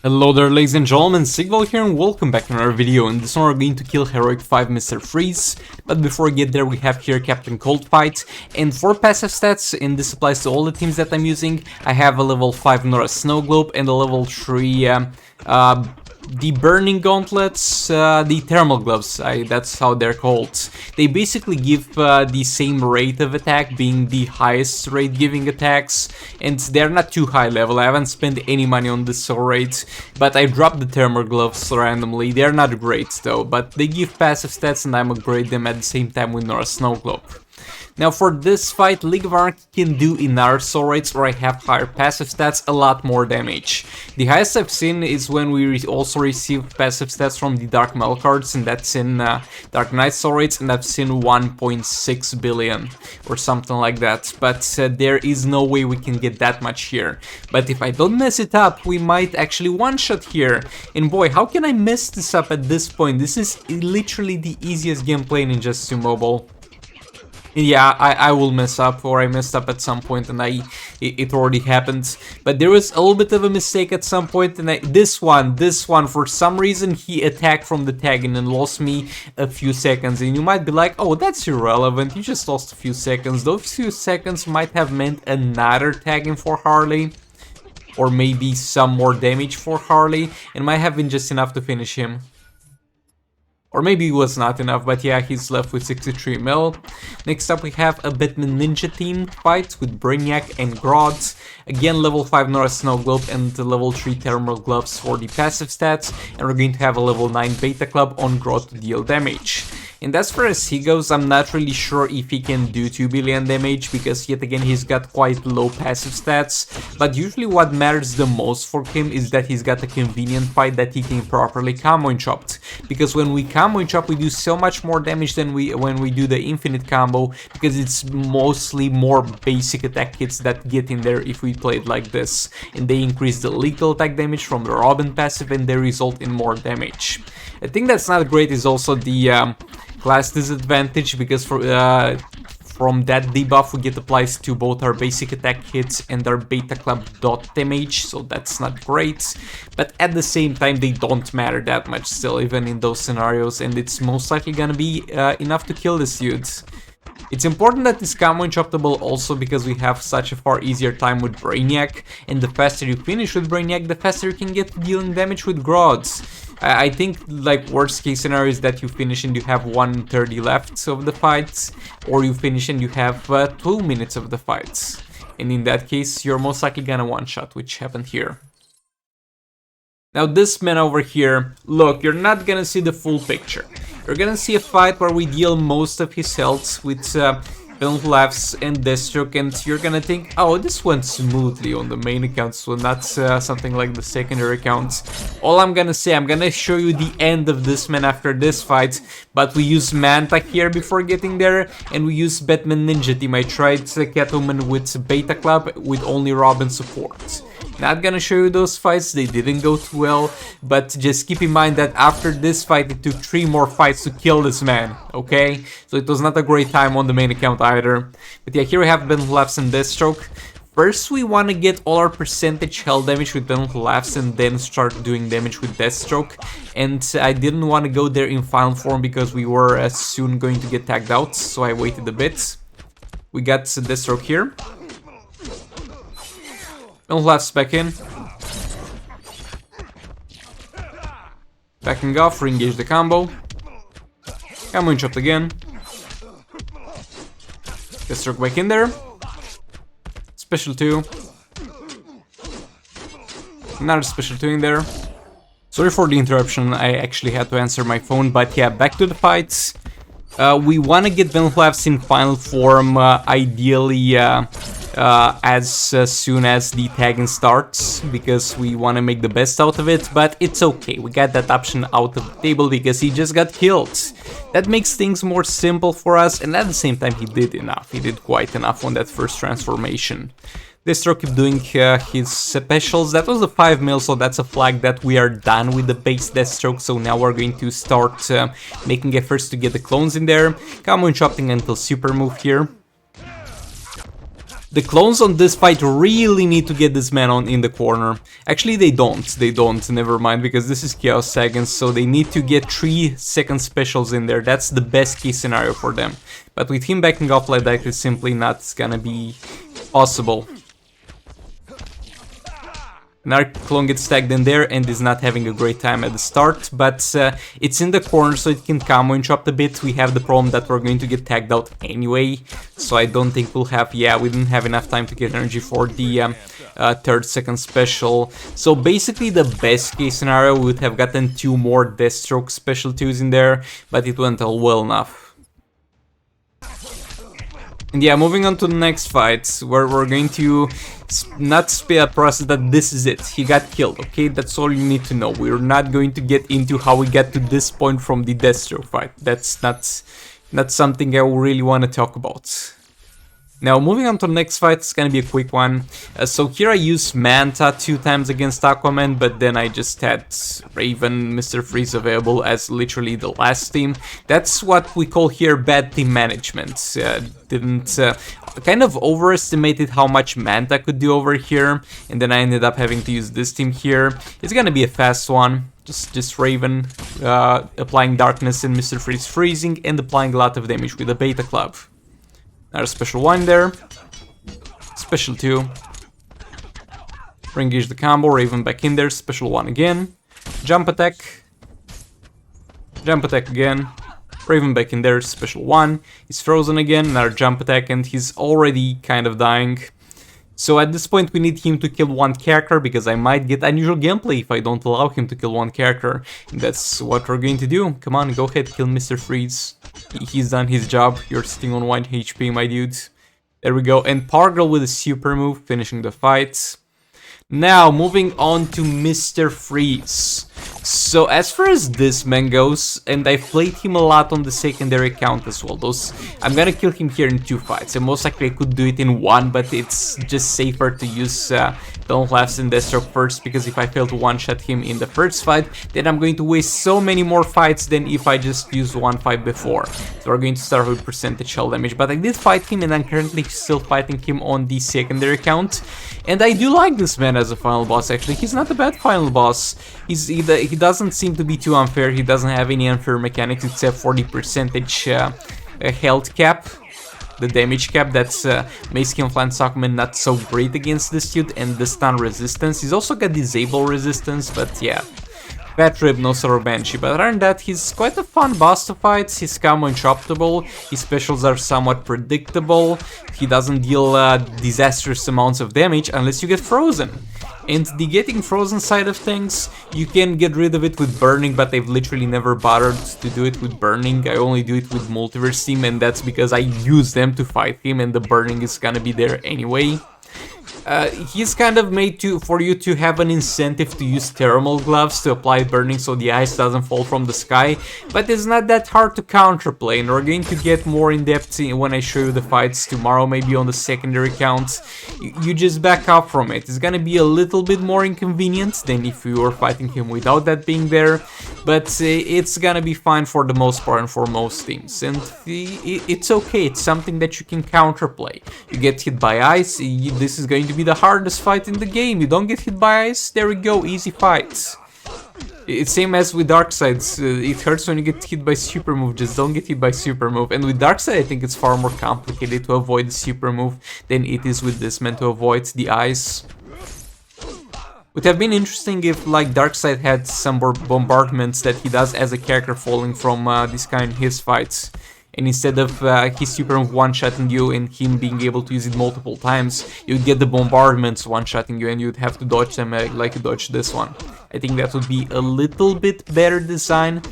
Hello there, ladies and gentlemen, Sigval here and welcome back to another video. In this one we're going to kill Heroic 5 Mr. Freeze, but before we get there we have here Captain Coldfight, and for passive stats, and this applies to all the teams that I'm using, I have a level 5 Nora Snow Globe and a level 3 the Burning Gauntlets, the Thermal Gloves, that's how they're called. They basically give the same rate of attack, being the highest rate giving attacks, and they're not too high level. I haven't spent any money on this soul rate, but I dropped the Thermal Gloves randomly. They're not great though, but they give passive stats and I'm upgrade them at the same time with Nora Snow Globe. Now for this fight, League of Anarchy can do in our soul rates where I have higher passive stats a lot more damage. The highest I've seen is when we also receive passive stats from the Dark Metal cards, and that's in Dark Knight soul rates, and I've seen 1.6 billion or something like that. But there is no way we can get that much here. But if I don't mess it up, we might actually one-shot here. And boy, how can I mess this up at this point? This is literally the easiest gameplay in Injustice Mobile. Yeah, I will mess up, or I messed up at some point and it already happened. But there was a little bit of a mistake at some point, and this one, for some reason he attacked from the tag and then lost me a few seconds. And you might be like, oh, that's irrelevant, you just lost a few seconds. Those few seconds might have meant another tagging for Harley, or maybe some more damage for Harley, and might have been just enough to finish him. Or maybe it was not enough, but yeah, he's left with 63 mil. Next up we have a Batman Ninja team fight with Brainiac and Grodd. Again, level 5 Nora Snow Globe and level 3 Thermal Gloves for the passive stats. And we're going to have a level 9 Beta Club on Grodd to deal damage. And as far as he goes, I'm not really sure if he can do 2 billion damage, because yet again he's got quite low passive stats. But usually what matters the most for him is that he's got a convenient fight that he can properly combo and chop. Because when we combo and chop, we do so much more damage than when we do the infinite combo, because it's mostly more basic attack hits that get in there if we play it like this. And they increase the lethal attack damage from the Robin passive and they result in more damage. I think that's not great is also the class disadvantage, because from that debuff we get applies to both our basic attack hits and our Beta Club dot damage, so that's not great. But at the same time they don't matter that much still, even in those scenarios, and it's most likely gonna be enough to kill this dude. It's important that this combo is choppable also because we have such a far easier time with Brainiac, and the faster you finish with Brainiac, the faster you can get dealing damage with Grodd. I think like worst case scenario is that you finish and you have 1:30 left of the fight, or you finish and you have 2 minutes of the fight. And in that case you're most likely gonna one-shot, which happened here. Now this man over here, look, you're not gonna see the full picture. You're gonna see a fight where we deal most of his health with penalty laughs and Deathstroke, and you're gonna think, oh, this went smoothly on the main account, so not something like the secondary accounts. All I'm gonna say, I'm gonna show you the end of this man after this fight, but we use Manta here before getting there, and we use Batman Ninja team. I tried Catwoman with Beta Club with only Robin support. Not gonna show you those fights, they didn't go too well, but just keep in mind that after this fight it took 3 more fights to kill this man, okay? So it was not a great time on the main account either. But yeah, here we have Penalty Laughs and Deathstroke. First we want to get all our percentage health damage with Penalty Laughs and then start doing damage with Deathstroke. And I didn't want to go there in final form because we were soon going to get tagged out, so I waited a bit. We got Deathstroke here. Penalty Laughs back in. Backing off, re-engage the combo. Combo and chopped again. Deathstroke back in there. Special 2. Another special 2 in there. Sorry for the interruption, I actually had to answer my phone, but yeah, back to the fights. We want to get Penalty Laughs in final form, ideally as soon as the tagging starts, because we want to make the best out of it, but it's okay, we got that option out of the table because he just got killed. That makes things more simple for us, and at the same time he did enough, he did quite enough on that first transformation. Deathstroke kept doing his specials. That was a 5 mil, so that's a flag that we are done with the base Deathstroke, so now we're going to start making efforts to get the clones in there. Combo and chopping until super move here. The clones on this fight really need to get this man on in the corner. Actually, they don't, never mind, because this is Chaos Seconds, so they need to get 3-second specials in there. That's the best case scenario for them. But with him backing off like that, it's simply not gonna be possible. Another clone gets tagged in there and is not having a great time at the start, but it's in the corner so it can combo interrupt a bit. We have the problem that we're going to get tagged out anyway, so I don't think we'll have, yeah, we didn't have enough time to get energy for the 3rd-second special. So basically the best case scenario would have gotten 2 more Deathstroke special 2s in there, but it went all well enough. And yeah, moving on to the next fight, where we're going to not spare a process that this is it. He got killed, okay? That's all you need to know. We're not going to get into how we got to this point from the Deathstroke fight. That's not something I really want to talk about. Now, moving on to the next fight, it's gonna be a quick one. So here I used Manta 2 times against Aquaman, but then I just had Raven, Mr. Freeze available as literally the last team. That's what we call here bad team management. Kind of overestimated how much Manta could do over here, and then I ended up having to use this team here. It's gonna be a fast one. Just Raven applying darkness and Mr. Freeze freezing and applying a lot of damage with the Beta Club. Another special 1 there. Special 2. Re-engage the combo, Raven back in there, special 1 again. Jump attack. Jump attack again. Raven back in there, special 1. He's frozen again, another jump attack, and he's already kind of dying. So at this point we need him to kill 1 character, because I might get unusual gameplay if I don't allow him to kill 1 character. And that's what we're going to do. Come on, go ahead, kill Mr. Freeze. He's done his job. You're sitting on 1 HP, my dude. There we go. And Power Girl with a super move, finishing the fight. Now, moving on to Mr. Freeze. So, as far as this man goes, and I've played him a lot on the secondary account as well, I'm gonna kill him here in 2 fights, and most likely I could do it in 1, but it's just safer to use Don't Laughs and Deathstroke first, because if I fail to one-shot him in the first fight, then I'm going to waste so many more fights than if I just used 1 fight before. So we're going to start with percentage shell damage, but I did fight him, and I'm currently still fighting him on the secondary account, and I do like this man as a final boss. Actually, he's not a bad final boss. He doesn't seem to be too unfair. He doesn't have any unfair mechanics except for the percentage health cap, the damage cap. That's makes him Flying Stockman not so great against this dude, and the stun resistance. He's also got disable resistance, but yeah. Fat Rib, no Sorrow Banshee, but other than that, he's quite a fun boss to fight. He's combo interruptible, his specials are somewhat predictable, he doesn't deal disastrous amounts of damage unless you get frozen. And the getting frozen side of things, you can get rid of it with burning, but I've literally never bothered to do it with burning. I only do it with Multiverse team, and that's because I use them to fight him, and the burning is gonna be there anyway. He's kind of made for you to have an incentive to use thermal gloves to apply burning so the ice doesn't fall from the sky, but it's not that hard to counterplay, and we're going to get more in depth when I show you the fights tomorrow, maybe on the secondary count. You just back up from it. It's gonna be a little bit more inconvenient than if you were fighting him without that being there, but it's gonna be fine for the most part and for most teams, and it's okay. It's something that you can counterplay. You get hit by ice, this is going to be the hardest fight in the game. You don't get hit by ice, there we go, easy fights. It's same as with Darkseids, it hurts when you get hit by super move, just don't get hit by super move. And with Darkseid I think it's far more complicated to avoid the super move than it is with this man to avoid the ice. Would have been interesting if like Darkseid had some bombardments that he does as a character falling from this kind in his fights. And instead of his super move one-shotting you and him being able to use it multiple times, you'd get the bombardments one-shotting you and you'd have to dodge them like you dodged this one. I think that would be a little bit better design,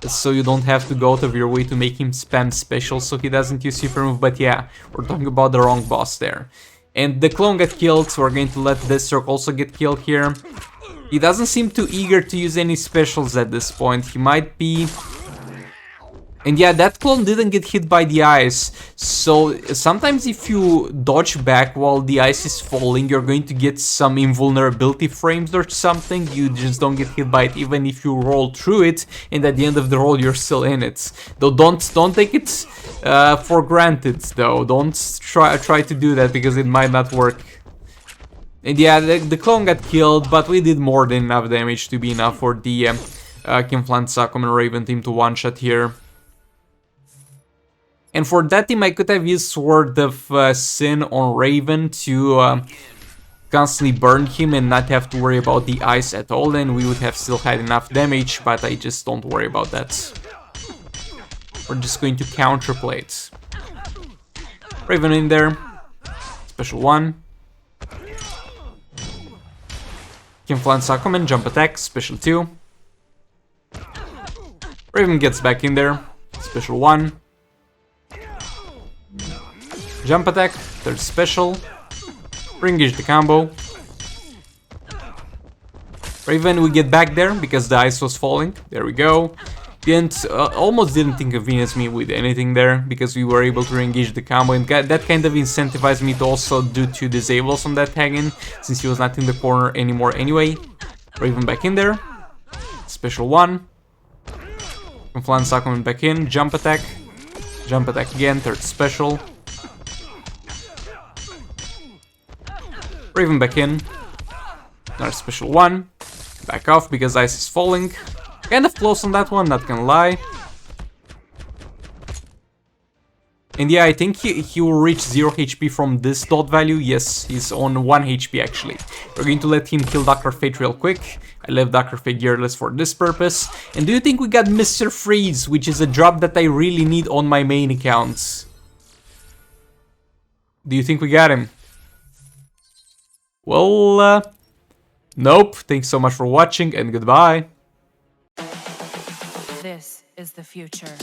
so you don't have to go out of your way to make him spam special so he doesn't use super move, but yeah, we're talking about the wrong boss there. And the clone got killed, so we're going to let Deathstroke also get killed here. He doesn't seem too eager to use any specials at this point. He might be And yeah, that clone didn't get hit by the ice, so sometimes if you dodge back while the ice is falling, you're going to get some invulnerability frames or something. You just don't get hit by it even if you roll through it, and at the end of the roll you're still in it. Though don't take it for granted though. Don't try to do that because it might not work. And yeah, the clone got killed, but we did more than enough damage to be enough for the Kinflan, Sakom and Raven team to one-shot here. And for that team, I could have used Sword of Sin on Raven to constantly burn him and not have to worry about the ice at all, and we would have still had enough damage, but I just don't worry about that. We're just going to counterplay it. Raven in there. Special 1. Kinflan Sakumen, jump attack, special 2. Raven gets back in there. Special 1. Jump attack, third special. Re-engage the combo. Raven, we get back there because the ice was falling. There we go. Almost didn't inconvenience me with anything there because we were able to re-engage the combo, and that kind of incentivized me to also do 2 disables on that Hagen since he was not in the corner anymore anyway. Raven back in there. Special 1. Kinflan Sakumen back in. Jump attack. Jump attack again, third special. Raven back in. Another special 1. Back off because ice is falling. Kind of close on that one, not gonna lie. And yeah, I think he will reach 0 HP from this dot value. Yes, he's on 1 HP actually. We're going to let him kill Dr. Fate real quick. I left Dr. Fate gearless for this purpose. And do you think we got Mr. Freeze, which is a drop that I really need on my main accounts? Do you think we got him? Well, nope. Thanks so much for watching and goodbye. This is the future.